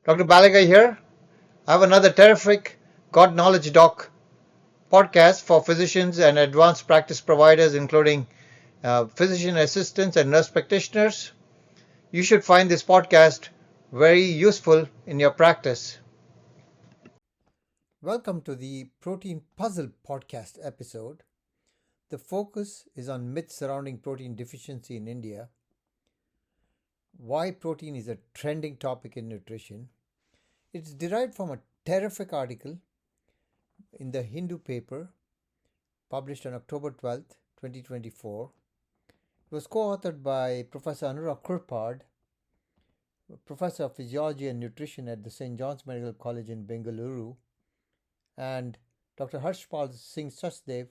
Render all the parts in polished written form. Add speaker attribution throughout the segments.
Speaker 1: Dr. Balaga here. I have another terrific God Knowledge Doc podcast for physicians and advanced practice providers, including physician assistants and nurse practitioners. You should find this podcast very useful in your practice.
Speaker 2: Welcome to the Protein Puzzle podcast episode. The focus is on myths surrounding protein deficiency in India, why protein is a trending topic in nutrition. It's derived from a terrific article in the Hindu paper published on October 12th, 2024. It was co-authored by Professor Anurag Kurpad, Professor of Physiology and Nutrition at the St. John's Medical College in Bengaluru, and Dr. Harshpal Singh Sachdev,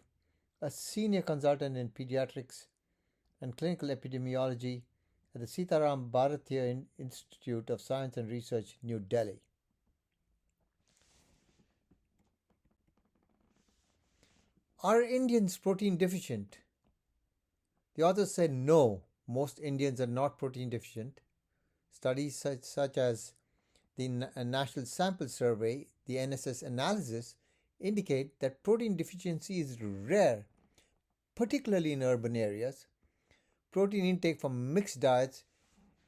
Speaker 2: a senior consultant in pediatrics and clinical epidemiology at the Sitaram Bharatiya Institute of Science and Research, New Delhi. Are Indians protein deficient? The authors said no, most Indians are not protein deficient. Studies such as the National Sample Survey, the NSS analysis, indicate that protein deficiency is rare, particularly in urban areas. Protein intake from mixed diets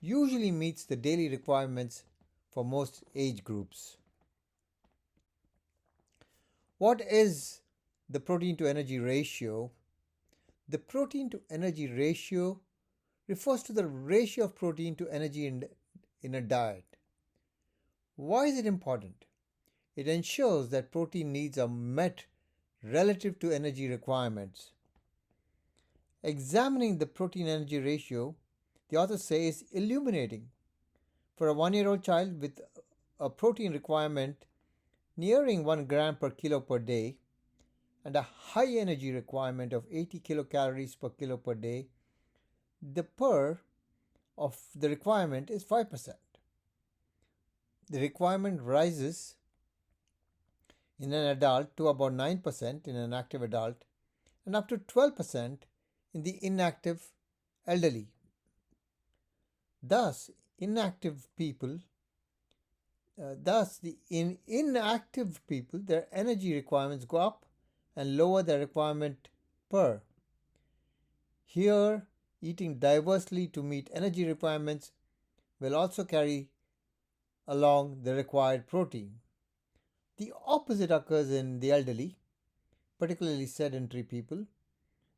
Speaker 2: usually meets the daily requirements for most age groups. What is the protein to energy ratio? The protein to energy ratio refers to the ratio of protein to energy in a diet. Why is it important? It ensures that protein needs are met relative to energy requirements. Examining the protein energy ratio, the authors say, is illuminating. For a 1-year-old child with a protein requirement nearing 1 gram per kilo per day and a high energy requirement of 80 kilocalories per kilo per day, the PER of the requirement is 5%. The requirement rises in an adult to about 9% in an active adult and up to 12% in the inactive elderly. Thus, inactive people, their energy requirements go up and lower their requirement per. Here, eating diversely to meet energy requirements will also carry along the required protein. The opposite occurs in the elderly, particularly sedentary people.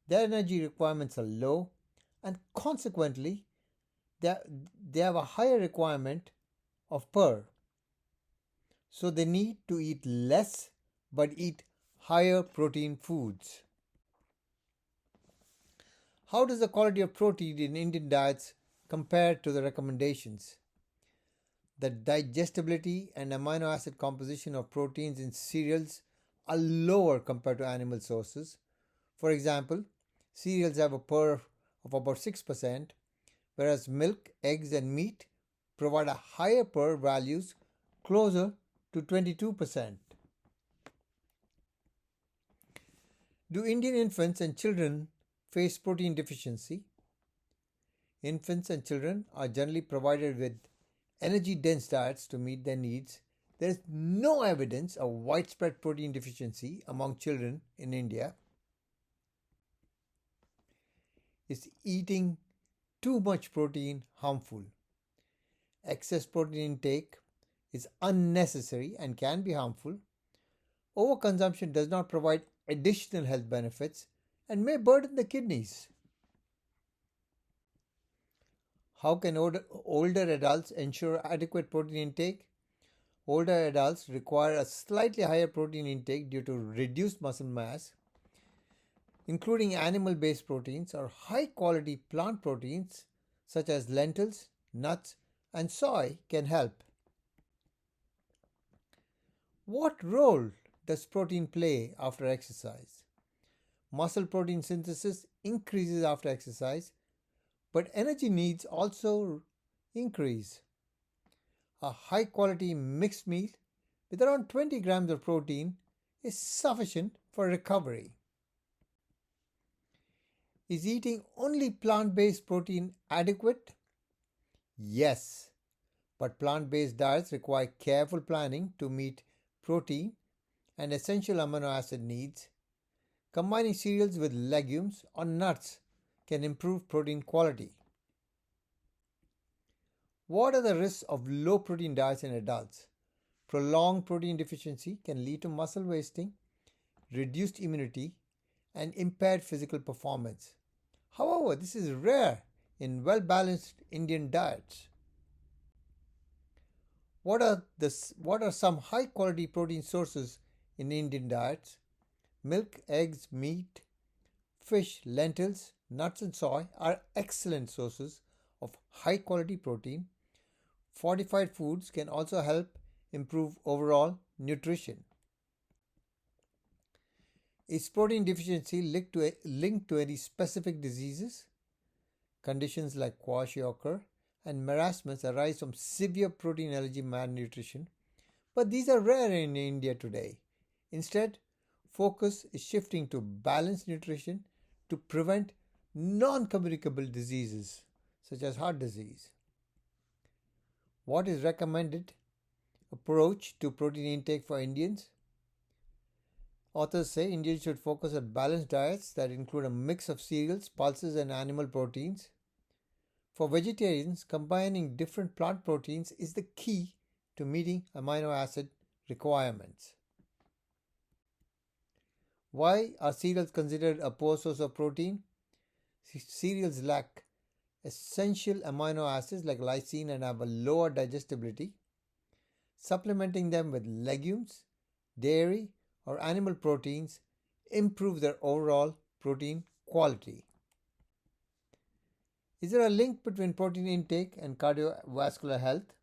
Speaker 2: Their energy requirements are low and consequently they have a higher requirement of PER. So they need to eat less but eat higher protein foods. How does the quality of protein in Indian diets compare to the recommendations? The digestibility and amino acid composition of proteins in cereals are lower compared to animal sources. For example, cereals have a PER of about 6%, whereas milk, eggs, and meat provide a higher PER values closer to 22%. Do Indian infants and children face protein deficiency? Infants and children are generally provided with energy-dense diets to meet their needs. There is no evidence of widespread protein deficiency among children in India. Is eating too much protein harmful? Excess protein intake is unnecessary and can be harmful. Overconsumption does not provide additional health benefits and may burden the kidneys. How can older adults ensure adequate protein intake? Older adults require a slightly higher protein intake due to reduced muscle mass. Including animal-based proteins or high-quality plant proteins such as lentils, nuts, and soy can help. What role does protein play after exercise? Muscle protein synthesis increases after exercise, but energy needs also increase. A high-quality mixed meal with around 20 grams of protein is sufficient for recovery. Is eating only plant-based protein adequate? Yes. but plant-based diets require careful planning to meet protein and essential amino acid needs. Combining cereals with legumes or nuts can improve protein quality. What are the risks of low protein diets in adults? Prolonged protein deficiency can lead to muscle wasting, reduced immunity, and impaired physical performance. However, this is rare in well balanced Indian diets. What are some high quality protein sources in Indian diets? Milk, eggs, meat, fish, lentils, nuts, and soy are excellent sources of high quality protein. Fortified foods can also help improve overall nutrition. Is protein deficiency linked to any specific diseases? Conditions like kwashiorkor and marasmus arise from severe protein allergy malnutrition, but these are rare in India today. Instead, focus is shifting to balanced nutrition to prevent non-communicable diseases such as heart disease. What is recommended approach to protein intake for Indians? Authors say Indians should focus on balanced diets that include a mix of cereals, pulses, and animal proteins. For vegetarians, combining different plant proteins is the key to meeting amino acid requirements. Why are cereals considered a poor source of protein? Cereals lack essential amino acids like lysine and have a lower digestibility. Supplementing them with legumes, dairy, or animal proteins improves their overall protein quality. Is there a link between protein intake and cardiovascular health?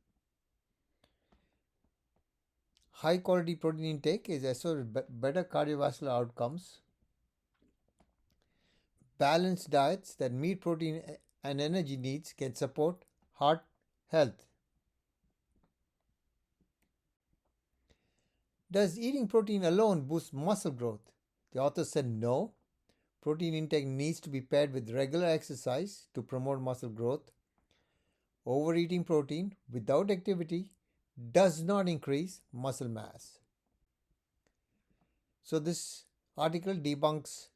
Speaker 2: High quality protein intake is associated with better cardiovascular outcomes. Balanced diets that meet protein and energy needs can support heart health. Does eating protein alone boost muscle growth? The author said no. Protein intake needs to be paired with regular exercise to promote muscle growth. Overeating protein without activity does not increase muscle mass. So this article debunks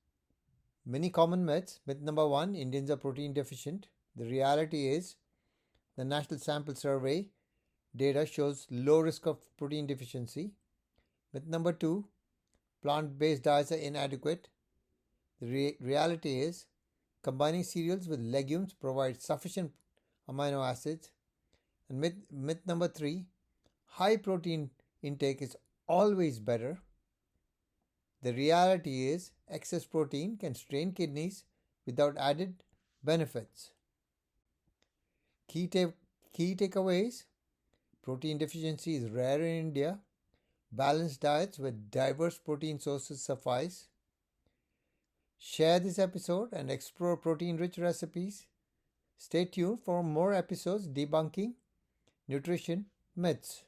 Speaker 2: many common myths. Myth number 1, Indians are protein deficient. The reality is the National Sample Survey data shows low risk of protein deficiency. Myth number 2, plant-based diets are inadequate. The reality is combining cereals with legumes provides sufficient amino acids. And myth number 3, high protein intake is always better. The reality is excess protein can strain kidneys without added benefits. Key takeaways: protein deficiency is rare in India. Balanced diets with diverse protein sources suffice. Share this episode and explore protein-rich recipes. Stay tuned for more episodes debunking nutrition myths.